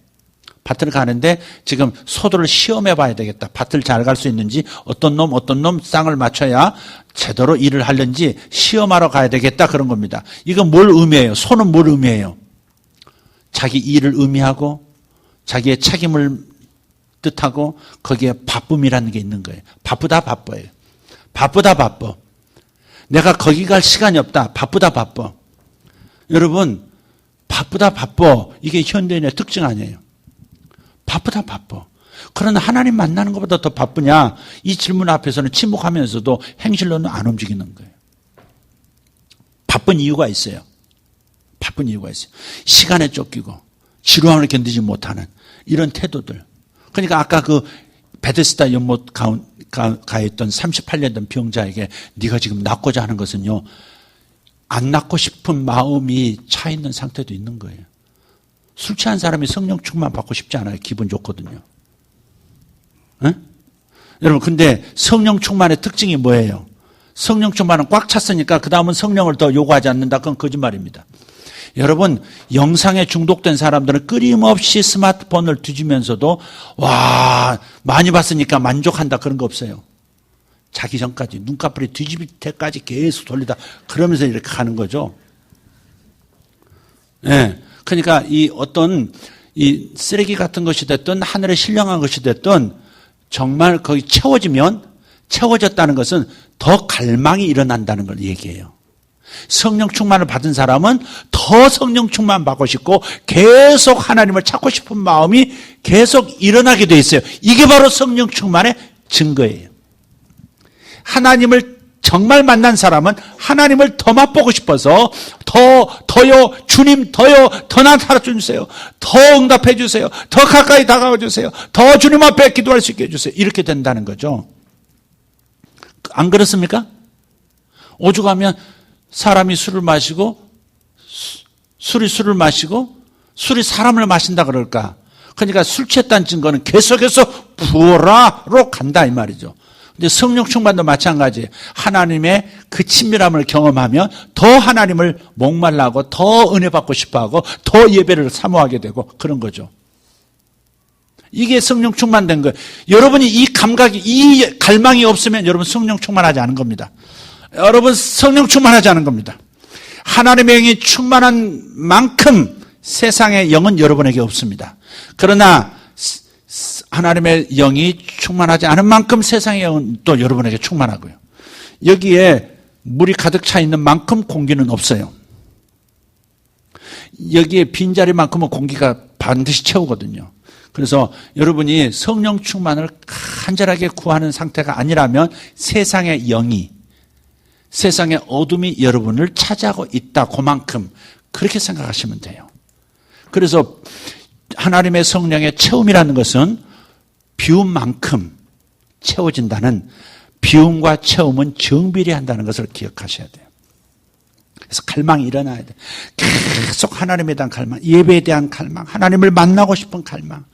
A: 지금 소들을 시험해 봐야 되겠다. 밭을 잘 갈 수 있는지, 어떤 놈 쌍을 맞춰야 제대로 일을 하는지 시험하러 가야 되겠다. 그런 겁니다. 이건 뭘 의미해요? 소는 뭘 의미해요? 자기 일을 의미하고, 자기의 책임을 뜻하고, 거기에 바쁨이라는 게 있는 거예요. 바쁘다 바빠요. 바쁘다 바빠. 내가 거기 갈 시간이 없다. 바쁘다 바빠. 여러분, 바쁘다 바빠. 이게 현대인의 특징 아니에요. 바쁘다 바빠. 그러나 하나님 만나는 것보다 더 바쁘냐? 이 질문 앞에서는 침묵하면서도 행실로는 안 움직이는 거예요. 바쁜 이유가 있어요. 바쁜 이유가 있어요. 시간에 쫓기고 지루함을 견디지 못하는 이런 태도들. 그러니까 아까 그 베데스다 연못 가 있던 38년 된 병자에게 네가 지금 낫고자 하는 것은요, 안 낫고 싶은 마음이 차 있는 상태도 있는 거예요. 술 취한 사람이 성령 충만 받고 싶지 않아요. 기분 좋거든요. 에? 여러분, 근데 성령 충만의 특징이 뭐예요? 성령 충만은 꽉 찼으니까 그 다음은 성령을 더 요구하지 않는다. 그건 거짓말입니다. 여러분, 영상에 중독된 사람들은 끊임없이 스마트폰을 뒤지면서도 와, 많이 봤으니까 만족한다. 그런 거 없어요. 자기 전까지 눈꺼풀이 뒤집을 때까지 계속 돌리다 그러면서 이렇게 가는 거죠. 예. 그러니까 이 어떤 이 쓰레기 같은 것이 됐든 하늘에 신령한 것이 됐든 정말 거기 채워졌다는 것은 더 갈망이 일어난다는 걸 얘기해요. 성령 충만을 받은 사람은 더 성령 충만 받고 싶고 계속 하나님을 찾고 싶은 마음이 계속 일어나게 돼 있어요. 이게 바로 성령 충만의 증거예요. 하나님을 정말 만난 사람은 하나님을 더 맛보고 싶어서 더요, 주님 더요, 더 나타나 주세요. 더 응답해 주세요. 더 가까이 다가와 주세요. 더 주님 앞에 기도할 수 있게 해주세요. 이렇게 된다는 거죠. 안 그렇습니까? 오죽하면 사람이 술을 마시고 술이 사람을 마신다 그럴까? 그러니까 술 취했다는 증거는 계속해서 부어라로 간다 이 말이죠. 근데 성령 충만도 마찬가지예요. 하나님의 그 친밀함을 경험하면 더 하나님을 목말라하고 더 은혜 받고 싶어하고 더 예배를 사모하게 되고 그런 거죠. 이게 성령 충만된 거예요. 여러분이 이 감각이, 이 갈망이 없으면 여러분 성령 충만하지 않은 겁니다. 여러분 성령 충만하지 않은 겁니다. 하나님의 영이 충만한 만큼 세상의 영은 여러분에게 없습니다. 그러나 하나님의 영이 충만하지 않은 만큼 세상의 영은 또 여러분에게 충만하고요. 여기에 물이 가득 차 있는 만큼 공기는 없어요. 여기에 빈자리만큼은 공기가 반드시 채우거든요. 그래서 여러분이 성령 충만을 간절하게 구하는 상태가 아니라면 세상의 영이, 세상의 어둠이 여러분을 차지하고 있다. 그만큼 그렇게 생각하시면 돼요. 그래서 하나님의 성령의 채움이라는 것은 비움만큼 채워진다는, 비움과 채움은 정비례한다는 것을 기억하셔야 돼요. 그래서 갈망이 일어나야 돼요. 계속 하나님에 대한 갈망, 예배에 대한 갈망, 하나님을 만나고 싶은 갈망,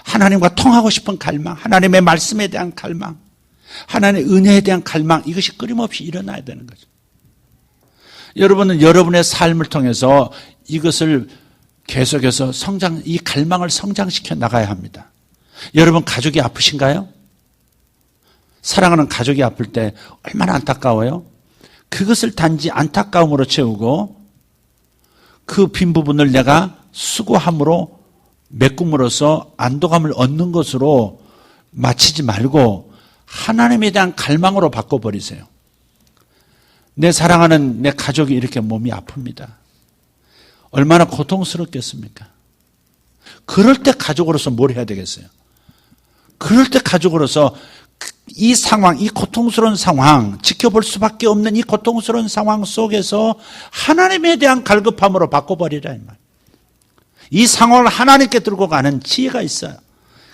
A: 하나님과 통하고 싶은 갈망, 하나님의 말씀에 대한 갈망, 하나님의 은혜에 대한 갈망, 이것이 끊임없이 일어나야 되는 거죠. 여러분은 여러분의 삶을 통해서 이것을 계속해서 이 갈망을 성장시켜 나가야 합니다. 여러분 가족이 아프신가요? 사랑하는 가족이 아플 때 얼마나 안타까워요? 그것을 단지 안타까움으로 채우고 그 빈 부분을 내가 수고함으로 메꿈으로써 안도감을 얻는 것으로 마치지 말고 하나님에 대한 갈망으로 바꿔버리세요. 내 사랑하는 내 가족이 이렇게 몸이 아픕니다. 얼마나 고통스럽겠습니까? 그럴 때 가족으로서 뭘 해야 되겠어요? 그럴 때 가족으로서 이 상황, 이 고통스러운 상황, 지켜볼 수밖에 없는 이 고통스러운 상황 속에서 하나님에 대한 갈급함으로 바꿔버리라 이 말. 이 상황을 하나님께 들고 가는 지혜가 있어요.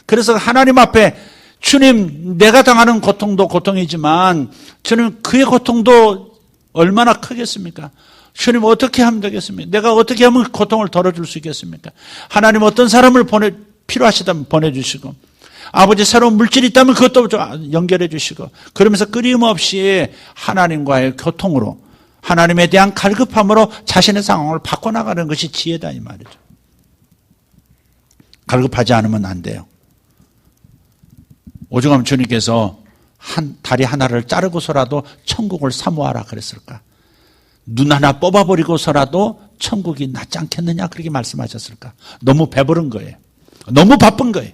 A: 그래서 하나님 앞에 주님, 내가 당하는 고통도 고통이지만 주님, 그의 고통도 얼마나 크겠습니까? 주님, 어떻게 하면 되겠습니까? 내가 어떻게 하면 고통을 덜어줄 수 있겠습니까? 하나님 어떤 사람을 필요하시다면 보내주시고, 아버지 새로운 물질이 있다면 그것도 좀 연결해 주시고, 그러면서 끊임없이 하나님과의 교통으로, 하나님에 대한 갈급함으로 자신의 상황을 바꿔나가는 것이 지혜다 이 말이죠. 갈급하지 않으면 안 돼요. 오죽하면 주님께서 다리 하나를 자르고서라도 천국을 사모하라 그랬을까? 눈 하나 뽑아버리고서라도 천국이 낫지 않겠느냐 그렇게 말씀하셨을까? 너무 배부른 거예요. 너무 바쁜 거예요.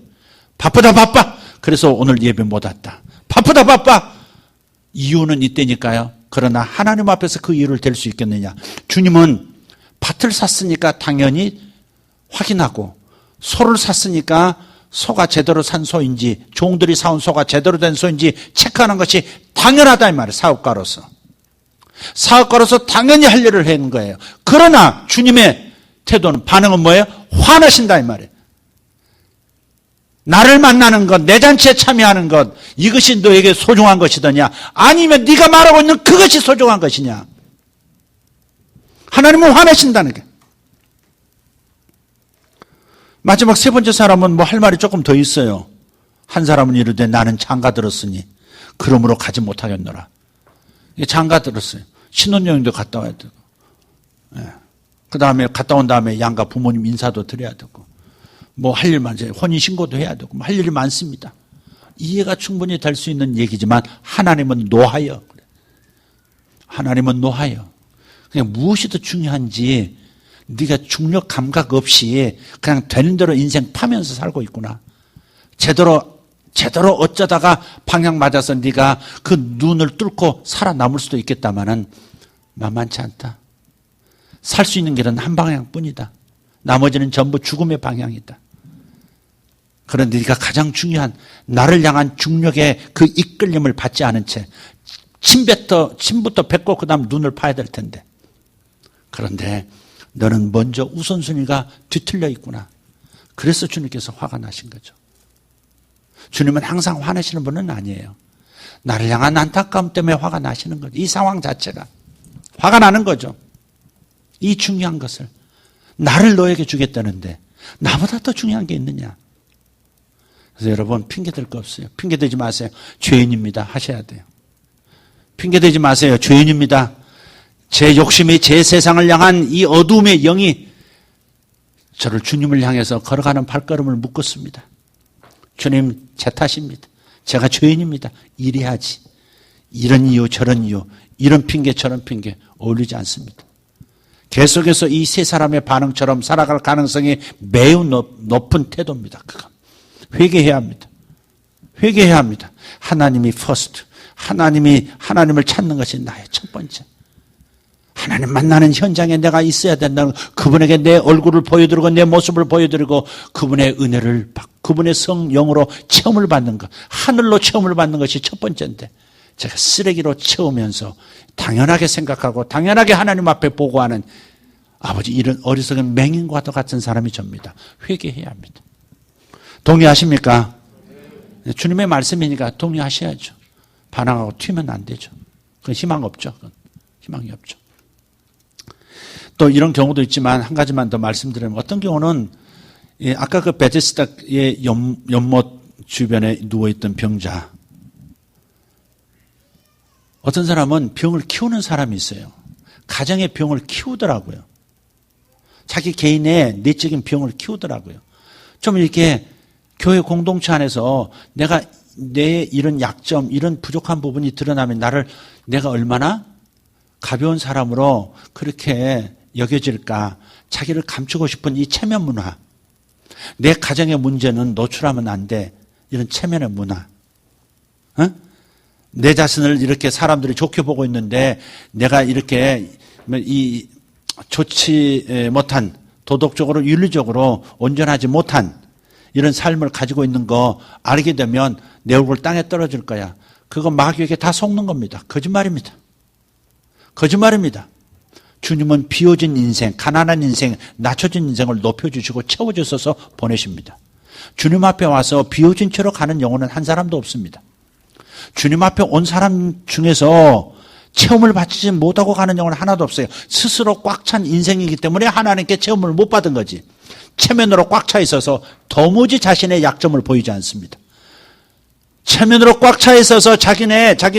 A: 바쁘다 바빠. 그래서 오늘 예배 못 왔다. 바쁘다 바빠. 이유는 이때니까요. 그러나 하나님 앞에서 그 이유를 댈 수 있겠느냐? 주님은 밭을 샀으니까 당연히 확인하고, 소를 샀으니까 소가 제대로 산 소인지, 종들이 사온 소가 제대로 된 소인지 체크하는 것이 당연하다 이 말이에요. 사업가로서 당연히 할 일을 하는 거예요. 그러나 주님의 태도는, 반응은 뭐예요? 화나신다 이 말이에요. 나를 만나는 것, 내 잔치에 참여하는 것, 이것이 너에게 소중한 것이더냐? 아니면 네가 말하고 있는 그것이 소중한 것이냐? 하나님은 화내신다는 게. 마지막 세 번째 사람은 뭐 할 말이 조금 더 있어요. 한 사람은 이르되 나는 장가 들었으니 그러므로 가지 못하겠노라. 장가 들었어요. 신혼여행도 갔다 와야 되고, 그 다음에 갔다 온 다음에 양가 부모님 인사도 드려야 되고, 뭐 할 일만, 혼인신고도 해야 되고, 뭐 할 일이 많습니다. 이해가 충분히 될 수 있는 얘기지만 하나님은 노하여. 하나님은 노하여. 그냥 무엇이 더 중요한지 네가 중력 감각 없이 그냥 되는 대로 인생 파면서 살고 있구나. 제대로 어쩌다가 방향 맞아서 네가 그 눈을 뚫고 살아남을 수도 있겠다마는 만만치 않다. 살 수 있는 길은 한 방향뿐이다. 나머지는 전부 죽음의 방향이다. 그런데 네가 가장 중요한 나를 향한 중력의 그 이끌림을 받지 않은 채 침부터 뱉고 그 다음 눈을 파야 될 텐데, 그런데 너는 먼저 우선순위가 뒤틀려 있구나. 그래서 주님께서 화가 나신 거죠. 주님은 항상 화내시는 분은 아니에요. 나를 향한 안타까움 때문에 화가 나시는 거죠. 이 상황 자체가 화가 나는 거죠. 이 중요한 것을 나를 너에게 주겠다는데 나보다 더 중요한 게 있느냐. 그래서 여러분 핑계댈 거 없어요. 핑계대지 마세요. 죄인입니다 하셔야 돼요. 핑계대지 마세요. 죄인입니다. 제 욕심이 제 세상을 향한 이 어두움의 영이 저를 주님을 향해서 걸어가는 발걸음을 묶었습니다. 주님 제 탓입니다. 제가 죄인입니다. 이래야지. 이런 이유 저런 이유 이런 핑계 저런 핑계 어울리지 않습니다. 계속해서 이 세 사람의 반응처럼 살아갈 가능성이 매우 높은 태도입니다. 그건 회개해야 합니다. 회개해야 합니다. 하나님이 퍼스트. 하나님을 찾는 것이 나의 첫 번째. 하나님 만나는 현장에 내가 있어야 된다는 그분에게 내 얼굴을 보여드리고 내 모습을 보여드리고 그분의 은혜를 받고 그분의 성령으로 체험을 받는 것, 하늘로 체험을 받는 것이 첫 번째인데 제가 쓰레기로 채우면서 당연하게 생각하고 당연하게 하나님 앞에 보고하는 아버지 이런 어리석은 맹인과도 같은 사람이 접니다. 회개해야 합니다. 동의하십니까? 주님의 말씀이니까 동의하셔야죠. 반항하고 튀면 안 되죠. 그건 희망 없죠. 그건 희망이 없죠. 또 이런 경우도 있지만 한 가지만 더 말씀드리면 어떤 경우는 아까 그 베데스다의 연못 주변에 누워있던 병자 어떤 사람은 병을 키우는 사람이 있어요. 가정의 병을 키우더라고요. 자기 개인의 내적인 병을 키우더라고요. 좀 이렇게 교회 공동체 안에서 내 이런 약점, 이런 부족한 부분이 드러나면 내가 얼마나 가벼운 사람으로 그렇게 여겨질까. 자기를 감추고 싶은 이 체면 문화. 내 가정의 문제는 노출하면 안 돼. 이런 체면의 문화. 내 자신을 이렇게 사람들이 좋게 보고 있는데 내가 이렇게 이 좋지 못한 도덕적으로 윤리적으로 온전하지 못한 이런 삶을 가지고 있는 거 알게 되면 내 얼굴 땅에 떨어질 거야. 그거 마귀에게 다 속는 겁니다. 거짓말입니다. 거짓말입니다. 주님은 비워진 인생, 가난한 인생, 낮춰진 인생을 높여주시고 채워주셔서 보내십니다. 주님 앞에 와서 비워진 채로 가는 영혼은 한 사람도 없습니다. 주님 앞에 온 사람 중에서 체험을 받지 못하고 가는 영혼은 하나도 없어요. 스스로 꽉 찬 인생이기 때문에 하나님께 체험을 못 받은 거지. 체면으로 꽉 차 있어서 도무지 자신의 약점을 보이지 않습니다. 체면으로 꽉 차 있어서 자기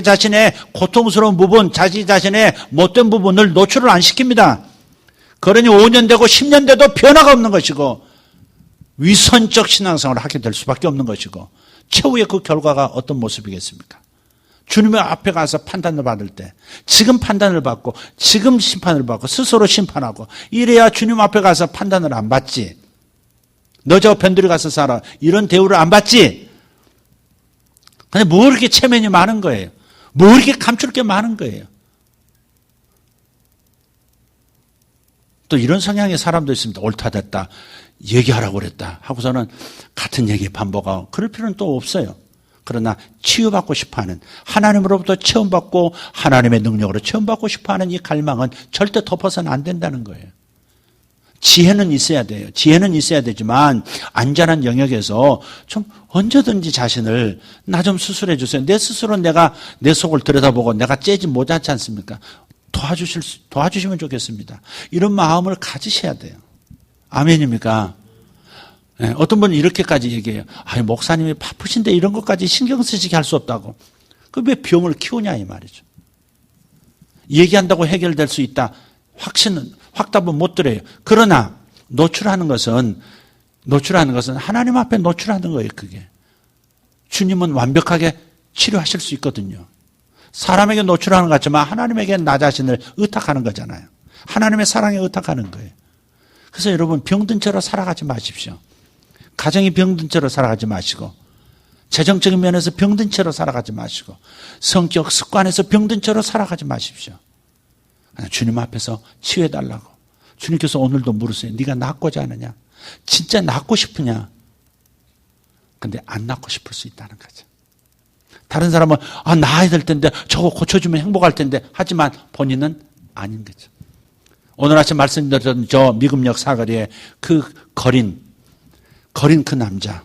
A: 자신의 고통스러운 부분, 자기 자신의 못된 부분을 노출을 안 시킵니다. 그러니 5년 되고 10년 돼도 변화가 없는 것이고 위선적 신앙생활을 하게 될 수밖에 없는 것이고 최후의 그 결과가 어떤 모습이겠습니까? 주님의 앞에 가서 판단을 받을 때 지금 판단을 받고 지금 심판을 받고 스스로 심판하고 이래야 주님 앞에 가서 판단을 안 받지. 너 저 변두리 가서 살아. 이런 대우를 안 받지. 근데 뭐 이렇게 체면이 많은 거예요. 뭐 이렇게 감출 게 많은 거예요. 또 이런 성향의 사람도 있습니다. 옳다 됐다. 얘기하라고 그랬다. 하고서는 같은 얘기 반복하고 그럴 필요는 또 없어요. 그러나 치유받고 싶어하는 하나님으로부터 체험받고 하나님의 능력으로 체험받고 싶어하는 이 갈망은 절대 덮어서는 안 된다는 거예요. 지혜는 있어야 돼요. 지혜는 있어야 되지만 안전한 영역에서 좀 언제든지 자신을 나 좀 수술해 주세요. 내 스스로 내가 내 속을 들여다보고 내가 째지 못하지 않습니까? 도와주시면 좋겠습니다. 이런 마음을 가지셔야 돼요. 아멘입니까? 네, 어떤 분은 이렇게까지 얘기해요. 목사님이 바쁘신데 이런 것까지 신경 쓰시게 할 수 없다고. 그 왜 병을 키우냐 이 말이죠. 얘기한다고 해결될 수 있다. 확답은 못 드려요. 그러나 노출하는 것은 하나님 앞에 노출하는 거예요. 그게. 주님은 완벽하게 치료하실 수 있거든요. 사람에게 노출하는 것 같지만 하나님에게 나 자신을 의탁하는 거잖아요. 하나님의 사랑에 의탁하는 거예요. 그래서 여러분 병든 채로 살아가지 마십시오. 가정이 병든 채로 살아가지 마시고 재정적인 면에서 병든 채로 살아가지 마시고 성격 습관에서 병든 채로 살아가지 마십시오. 주님 앞에서 치유해달라고. 주님께서 오늘도 물으세요. 네가 낫고자 하느냐? 진짜 낫고 싶으냐? 근데 안 낫고 싶을 수 있다는 거죠. 다른 사람은 나아야 될 텐데 저거 고쳐주면 행복할 텐데 하지만 본인은 아닌 거죠. 오늘 아침 말씀드렸던 저 미금역 사거리에 그 거린 그 남자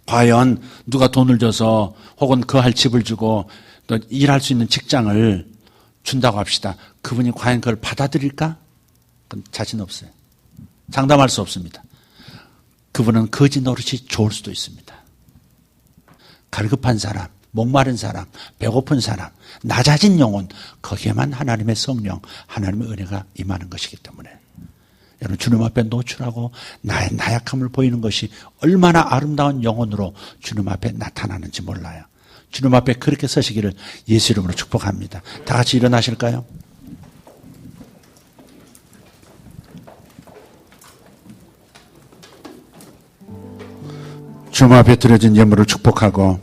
A: 과연 누가 돈을 줘서 혹은 거할 집을 주고 또 일할 수 있는 직장을 준다고 합시다. 그분이 과연 그걸 받아들일까? 그건 자신 없어요. 장담할 수 없습니다. 그분은 거지 노릇이 좋을 수도 있습니다. 갈급한 사람, 목마른 사람, 배고픈 사람, 낮아진 영혼 거기에만 하나님의 성령, 하나님의 은혜가 임하는 것이기 때문에 여러분 주님 앞에 노출하고 나의 나약함을 보이는 것이 얼마나 아름다운 영혼으로 주님 앞에 나타나는지 몰라요. 주님 앞에 그렇게 서시기를 예수 이름으로 축복합니다. 다 같이 일어나실까요? 주님 앞에 드려진 예물을 축복하고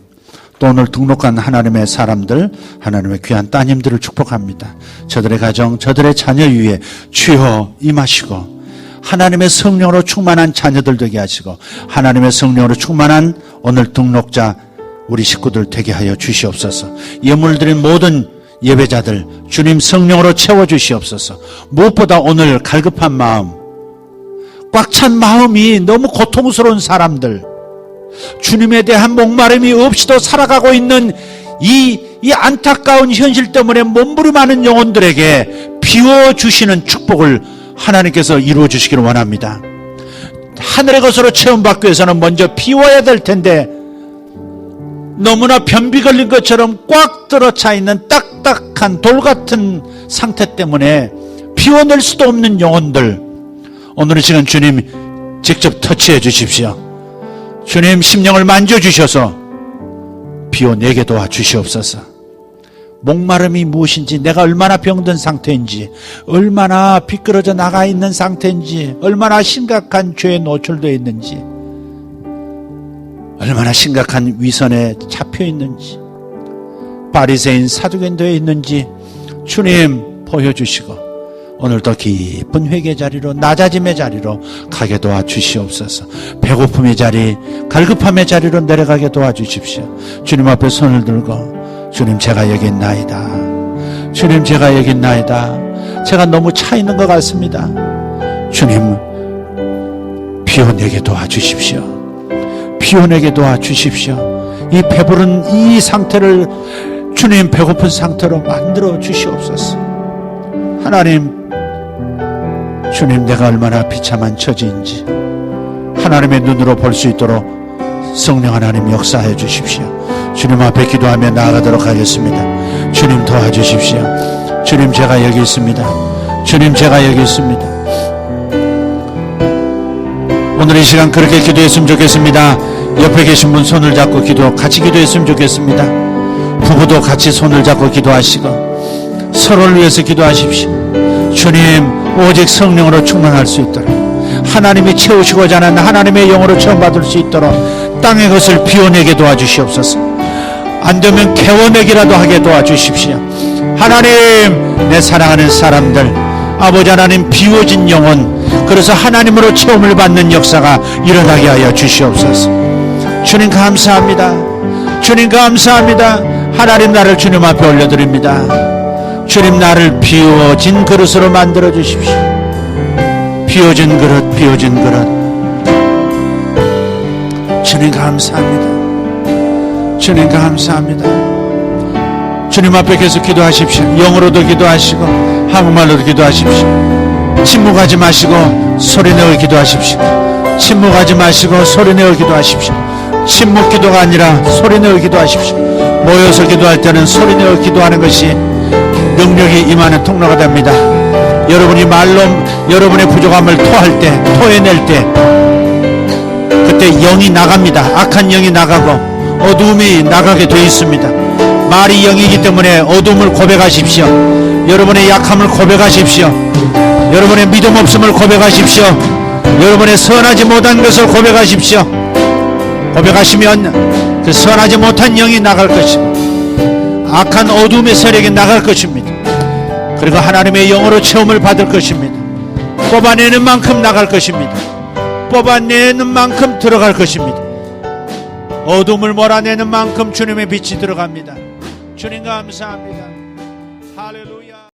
A: 또 오늘 등록한 하나님의 사람들, 하나님의 귀한 따님들을 축복합니다. 저들의 가정, 저들의 자녀 위에 주여 임하시고 하나님의 성령으로 충만한 자녀들 되게 하시고 하나님의 성령으로 충만한 오늘 등록자 우리 식구들 되게 하여 주시옵소서. 예물 드린 모든 예배자들 주님 성령으로 채워주시옵소서. 무엇보다 오늘 갈급한 마음, 꽉 찬 마음이 너무 고통스러운 사람들, 주님에 대한 목마름이 없이도 살아가고 있는 이 안타까운 현실 때문에 몸부림하는 영혼들에게 비워주시는 축복을 하나님께서 이루어 주시기를 원합니다. 하늘의 것으로 체험받기 위해서는 먼저 비워야 될 텐데 너무나 변비 걸린 것처럼 꽉 들어차 있는 딱딱한 돌 같은 상태 때문에 비워낼 수도 없는 영혼들, 오늘 이 시간 주님 직접 터치해 주십시오. 주님 심령을 만져주셔서 비워내게 도와주시옵소서. 목마름이 무엇인지, 내가 얼마나 병든 상태인지, 얼마나 비끄러져 나가 있는 상태인지, 얼마나 심각한 죄에 노출되어 있는지, 얼마나 심각한 위선에 잡혀 있는지, 바리새인 사두개인 되어 있는지 주님 보여주시고 오늘도 깊은 회개 자리로, 낮아짐의 자리로 가게 도와주시옵소서. 배고픔의 자리, 갈급함의 자리로 내려가게 도와주십시오. 주님 앞에 손을 들고 주님 제가 여기 있나이다. 주님 제가 여기 있나이다. 제가 너무 차 있는 것 같습니다. 주님 비워내게 도와주십시오. 비워내게 도와주십시오. 이 배부른 이 상태를 주님 배고픈 상태로 만들어 주시옵소서. 하나님, 주님 내가 얼마나 비참한 처지인지 하나님의 눈으로 볼 수 있도록 성령 하나님 역사해 주십시오. 주님 앞에 기도하며 나아가도록 하겠습니다. 주님 도와주십시오. 주님 제가 여기 있습니다. 주님 제가 여기 있습니다. 오늘 이 시간 그렇게 기도했으면 좋겠습니다. 옆에 계신 분 손을 잡고 같이 기도했으면 좋겠습니다. 부부도 같이 손을 잡고 기도하시고 서로를 위해서 기도하십시오. 주님 오직 성령으로 충만할 수 있도록, 하나님이 채우시고자 하는 하나님의 영으로 체험받을 수 있도록 땅의 것을 비워내게 도와주시옵소서. 안되면 개워내기라도 하게 도와주십시오. 하나님, 내 사랑하는 사람들, 아버지 하나님 비워진 영혼, 그래서 하나님으로 체험을 받는 역사가 일어나게 하여 주시옵소서. 주님 감사합니다. 주님 감사합니다. 하나님 나를 주님 앞에 올려드립니다. 주님 나를 비워진 그릇으로 만들어 주십시오. 비워진 그릇, 비워진 그릇. 주님 감사합니다. 주님 감사합니다. 주님 앞에 계속 기도하십시오. 영어로도 기도하시고 한국말로도 기도하십시오. 침묵하지 마시고 소리내어 기도하십시오. 침묵하지 마시고 소리내어 기도하십시오. 침묵 기도가 아니라 소리내어 기도하십시오. 모여서 기도할 때는 소리내어 기도하는 것이 능력이 임하는 통로가 됩니다. 여러분이 말로 여러분의 부족함을 토해낼 때 그때 영이 나갑니다. 악한 영이 나가고 어두움이 나가게 되어 있습니다. 말이 영이기 때문에 어두움을 고백하십시오. 여러분의 약함을 고백하십시오. 여러분의 믿음 없음을 고백하십시오. 여러분의 선하지 못한 것을 고백하십시오. 고백하시면 그 선하지 못한 영이 나갈 것입니다. 악한 어둠의 세력이 나갈 것입니다. 그리고 하나님의 영으로 체험을 받을 것입니다. 뽑아내는 만큼 나갈 것입니다. 뽑아내는 만큼 들어갈 것입니다. 어둠을 몰아내는 만큼 주님의 빛이 들어갑니다. 주님 감사합니다. 할렐루야.